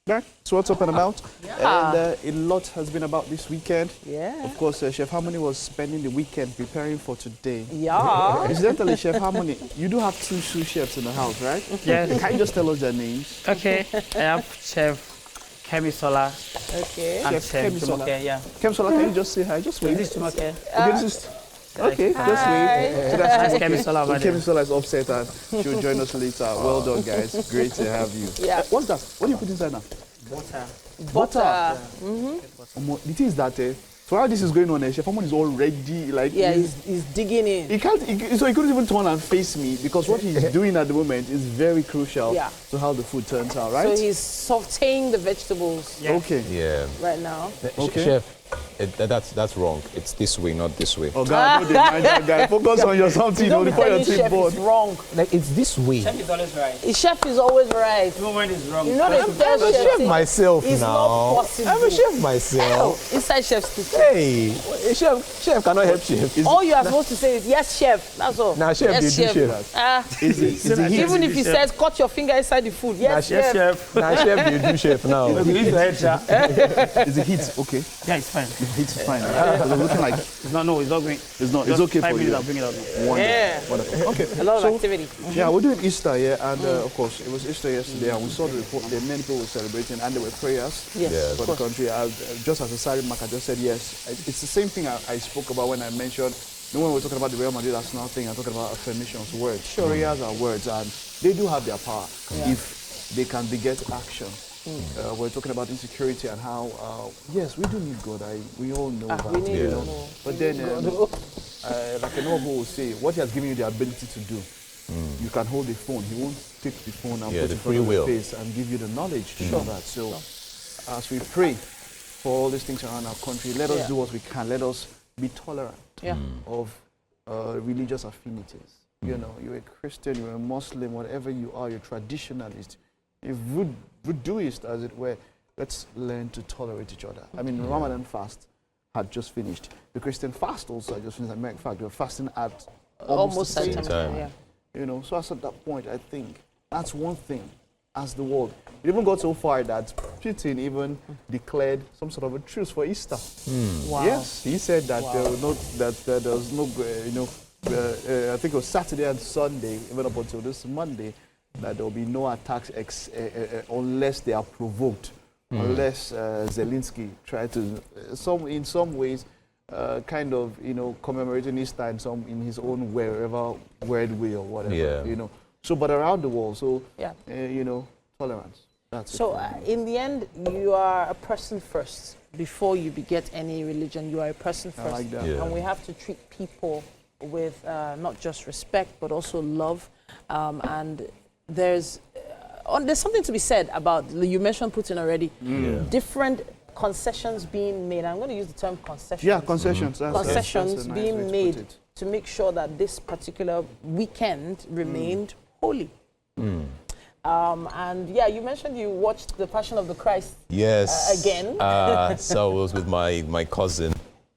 That's what's up and about. And a lot has been about this weekend. Yeah. Of course, Chef Harmony was spending the weekend preparing for today. Yeah. Incidentally, Chef Harmony, you do have two sous chefs in the house, right? Yes. Can you just tell us their names? Okay. I have Chef Kemisola Okay. and Chef Chef Kemisola. Jumoke. Yeah. Kemsola, can you just say hi? Just wait. Is this Jumoke? Okay, this is... Okay, just wait. So That's Kemisola over there. Kemisola is upset and she'll join us later. Well done, guys. Great to have you. Yeah. What's that? What do you put inside now? Butter. Butter. The thing is that so how this is going on, Chef Harmony is already like Yeah, he's digging in. he can't. So he couldn't even turn and face me because what he's doing at the moment is very crucial to how the food turns out, right? So he's sauteing the vegetables Okay. Yeah. right now. Okay. Chef, that's wrong. It's this way, not this way. Oh God, no, they mind that guy. Focus on your something, Don't be before your telling team chef board. is wrong. Like, it's this way. Chef is always right. The chef is always right. Even when it's wrong. You know the I'm best a chef thing myself is now. not possible. I'm a chef myself. Inside chef's kitchen. Hey, a chef cannot help chef. All you are supposed to say is yes, chef. That's all. Now, chef, yes, they do chef. Is the heat? Even if he says cut your finger inside the food, yes, Now, chef. Chef. Now, chef, they do chef now. We need to head, chef. Is the heat okay? Yeah, it's fine. The heat is fine. Because I'm looking like It's not, no, it's not going. it's not. It's Just okay 5 for minutes, you. I'll bring it out now. Wonderful. Yeah. Wonderful. Okay. A lot of So, activity. yeah, we're doing Easter, and of course, it was Easter yesterday, and we saw the report that many people were celebrating, and there were prayers Yes. Yes. for the country. Just as a side mark, I just said yes. It's the same thing I spoke about when I mentioned, when we were talking about the Real Madrid Arsenal thing, I'm talking about affirmations, words. Prayers are words, and they do have their power if they can beget action. We're talking about insecurity and how, yes, we do need God. We all know that. We need Yeah. to know. But then, like a noble will say, what he has given you the ability to do, you can hold the phone. He won't take the phone and Yeah, put the it in front free of your will. face and give you the knowledge to do that. So, as we pray for all these things around our country, let us do what we can. Let us be tolerant of religious affinities. You know, you're a Christian, you're a Muslim, whatever you are, you're traditionalist, you're voodooist, as it were. Let's learn to tolerate each other. I mean, Ramadan fast had just finished. The Christian fast also had just finished. In fact, we're fasting at almost the same time. Yeah. You know, so as at that point, I think that's one thing as the world. It even got so far that Putin even declared some sort of a truce for Easter. Wow. Yes, he said that there was no, I think it was Saturday and Sunday, even up until this Monday, that there will be no attacks unless they are provoked, unless Zelensky tried to, in some ways, kind of, commemorating Easter in his own way, wherever word way or whatever, So, but around the world, so, tolerance. That's So, it. in the end, you are a person first. Before you beget any religion, you are a person first. I like that. Yeah. And we have to treat people with not just respect, but also love. And there's something to be said about, you mentioned Putin already, different concessions being made. I'm going to use the term concessions. Yeah, concessions. Concessions that's a nice being way to put made it. to make sure that this particular weekend remained holy. And yeah, you mentioned you watched The Passion of the Christ Yes. again. So it was with my cousin,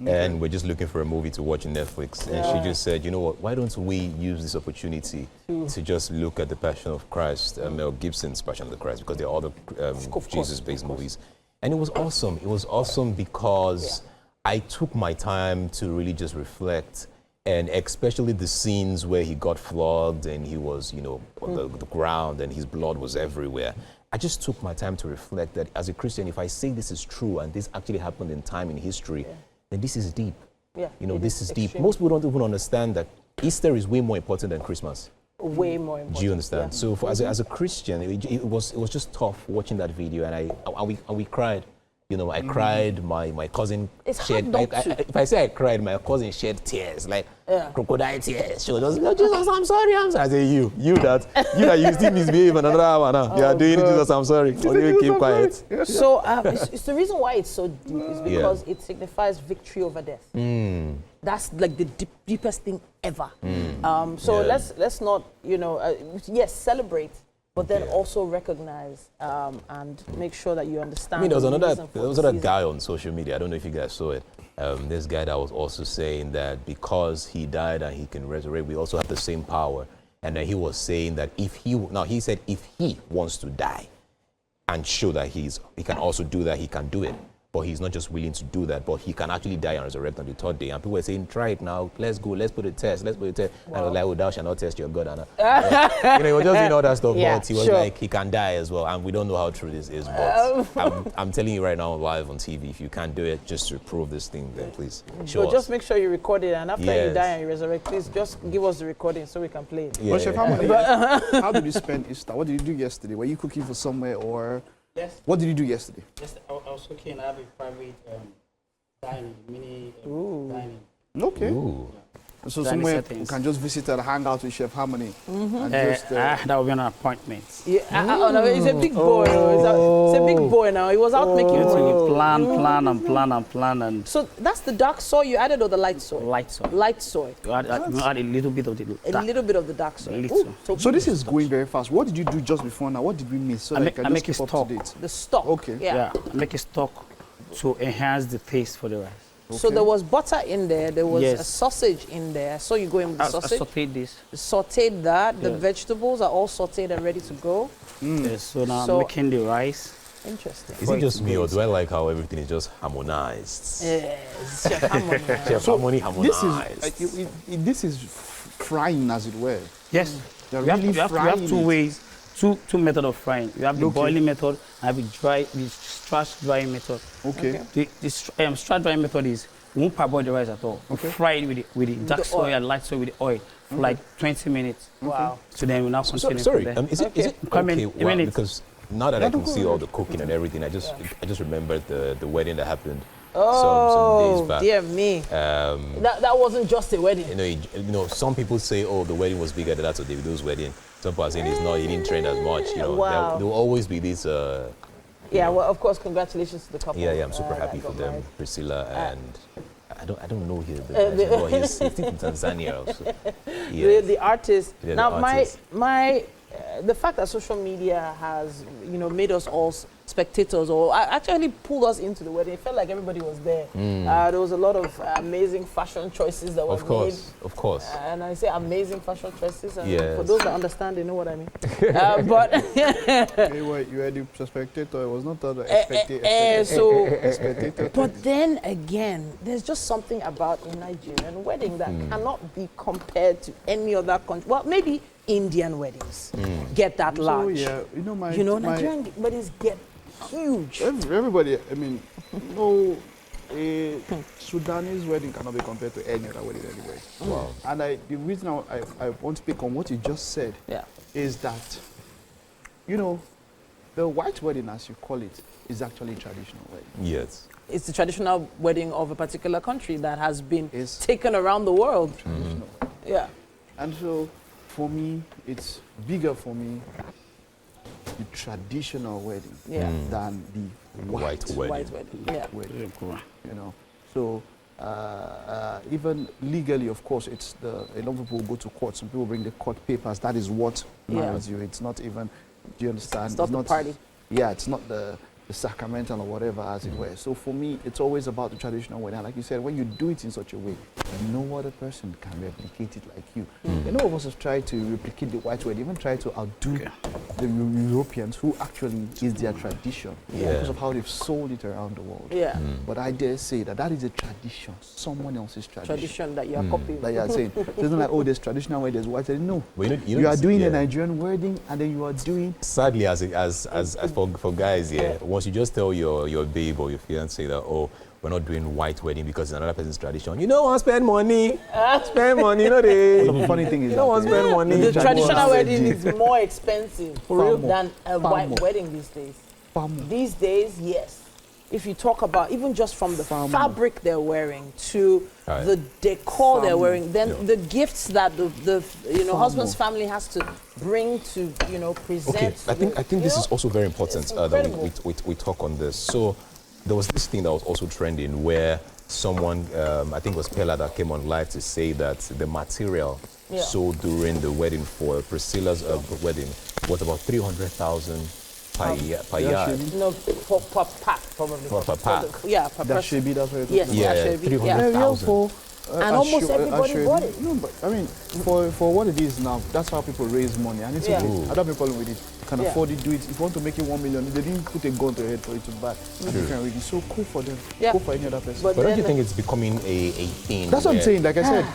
and we're just looking for a movie to watch on Netflix. And she just said, you know what, why don't we use this opportunity to just look at The Passion of Christ, Mel Gibson's Passion of the Christ, because there are other Jesus-based movies. And it was awesome. It was awesome because I took my time to really just reflect, and especially the scenes where he got flogged and he was, on the ground and his blood was everywhere. I just took my time to reflect that as a Christian, if I say this is true and this actually happened in time in history, then this is deep. Yeah, This is deep. extreme. Most people don't even understand that Easter is way more important than Christmas. Way more important. Do you understand? Yeah. So as a Christian, it was just tough watching that video, and we cried. I cried. My cousin It's shed. hard not to. If I say I cried, my cousin shed tears, like crocodile tears. She was just like, Jesus, I'm sorry. I say, you that you still misbehave another hour now. You are doing it, Jesus, I'm sorry. Or you keep quiet. So it's the reason why it's so deep is because it signifies victory over death. That's like the deepest thing ever. So let's not, yes, celebrate, but then also recognize and make sure that you understand. I mean, there was the another reason for the season. guy on social media. I don't know if you guys saw it. This guy that was also saying that because he died and he can resurrect, we also have the same power. And then he was saying that if he wants to die, and show that he can also do that, he can do it. But he's not just willing to do that, but he can actually die and resurrect on the third day. And people were saying, try it now, let's go, let's put a test, let's put a test. Wow. And I was like, oh, thou shalt not test your God. And he was just doing all that stuff, but he was like, he can die as well. And we don't know how true this is, but I'm telling you right now, live on TV, if you can't do it, just to prove this thing, then please show us. Just make sure you record it, and after you die and you resurrect, please just give us the recording so we can play it. Well, Chef, how did you spend Easter? What did you do yesterday? Were you cooking for somewhere, or what did you do yesterday? Yes, I was cooking. I have a private dining, mini dining. Okay. Ooh. So somewhere you can just visit and hang out with Chef Harmony. And just, that will be an appointment. Yeah, no, he's a big boy. It's a big boy now. He was out making money. Plan. And so that's the dark soy you added, or the light soy? Light soy. Light soy. You add a little bit of the dark. A little bit of the dark soy. So this is going very fast. What did you do just before now? What did we miss? So I that I make can just it keep up to stock. date. The stock. Okay. Yeah, I make a stock to enhance the taste for the rice. Okay. So there was butter in there. There was Yes. a sausage in there. So you go in with the I sausage. sauteed this. Sauteed that. The Yeah. vegetables are all sauteed and ready to go. Yes, so now So- I'm making the rice. Interesting. Is it just me, or do I like how everything is just harmonized? Yes, Chef Harmony. Chef Harmony This harmonized. is this is frying, as it were. Yes, They're we have, really we have frying two it. ways, two methods of frying. You have the Okay. boiling method and the stretch drying method. Okay. The stretch drying method is you won't parboil the rice at all. You Okay. fry it with the dark the soy oil. and light soy with the oil for like 20 minutes. Wow. So then we now continue Sorry, from there. is it Come in, okay? a minute. Because now that I can see all the cooking and everything, I just remembered the wedding that happened some Oh, days back. dear me. That wasn't just a wedding. You know, some people say, oh, the wedding was bigger than that of Davido's wedding. Some people are saying it's not, he didn't trend as much. You know, Wow. there will always be this. Yeah, well, of course, congratulations to the couple. Yeah, I'm super that happy for got them, married. Priscilla and I don't know his but he's in Tanzania also. Yeah. The artist. Yeah, the Now, artist. the fact that social media has, made us all spectators, or actually pulled us into the wedding. It felt like everybody was there. There was a lot of amazing fashion choices that were made. Of course. And I say amazing fashion choices. And Yes. for those that understand, they know what I mean. But You were the spectator. It was not the spectator. But then again, there's just something about a Nigerian wedding that cannot be compared to any other country. Well, maybe Indian weddings get that large. So yeah, Nigerian weddings get huge. everybody. I mean, a Sudanese wedding cannot be compared to any other wedding anyway. Wow. And the reason I want to pick on what you just said is that, the white wedding, as you call it, is actually a traditional wedding. Yes. It's the traditional wedding of a particular country that has been It's taken around the world. traditional. Yeah. And so, for me, it's bigger for me, the traditional wedding than the white wedding. White wedding. Yeah. wedding. So even legally, of course, a lot of people go to court. Some people bring the court papers. That is what marries you. It's not even. Do you understand? It's not the party. Yeah, it's not the sacramental or whatever, as it were. So for me, it's always about the traditional wedding. Like you said, when you do it in such a way, no other person can replicate it like you. No of us have tried to replicate the white wedding, even try to outdo the Europeans, who actually is their tradition because of how they've sold it around the world. Yeah. But I dare say that is a tradition, someone else's tradition. Tradition that you are copying. That you are saying. It's not like, there's traditional wedding, there's white wedding. No. Well, you are doing a Nigerian wedding, and then you are doing. Sadly, as for guys, once you just tell your babe or your fiance that, we're not doing white wedding because it's another person's tradition. You don't want to spend money. Spend money, The funny thing is, you don't want to spend money. The traditional wedding is more expensive than a white more. wedding these days. Far more. These days, yes. If you talk about even just from the fabric they're wearing to the decor they're wearing, then the gifts that the husband's family has to bring to present. Okay, I think this is also very important that we talk on this. So there was this thing that was also trending where someone, I think it was Pella, that came on live to say that the material sold during the wedding for Priscilla's wedding was about 300,000 per yard. No, per pack, probably. Per pack. Yeah, per That person. should be, that's what Yes, Yeah, that should be. 300,000. for And almost everybody bought it. No, but I mean, for what it is now, that's how people raise money. And it's okay. I don't have a problem with it. You can afford it, do it. If you want to make it 1 million, they didn't put a gun to your head for you to buy. Different reasons. So cool for them. Cool for any other person. But don't you think it's becoming a thing? That's what I'm saying. Like I said,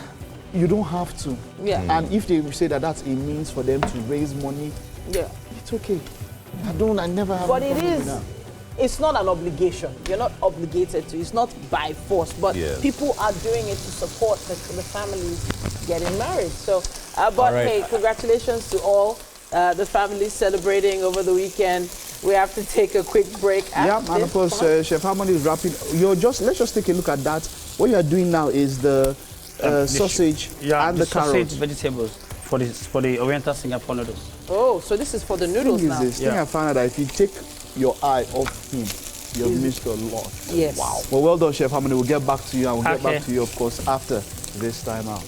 you don't have to. Yeah. And if they say that that's a means for them to raise money, it's okay. I never have. But it is. It's not an obligation. You're not obligated to. It's not by force. But people are doing it to support the families getting married. So, but hey, congratulations to all the families celebrating over the weekend. We have to take a quick break. And of course, Chef Harmony is wrapping. Let's just take a look at that. What you are doing now is the sausage and the sausage, carrots. vegetables for the Oriental Singapore noodles. Oh, so this is for the noodles now. Thing I found out that if you take your eye off him, you've missed a lot. Yes. Wow. Well done, Chef Harmony. We'll get back to you, and we'll get back to you, of course, after this time out.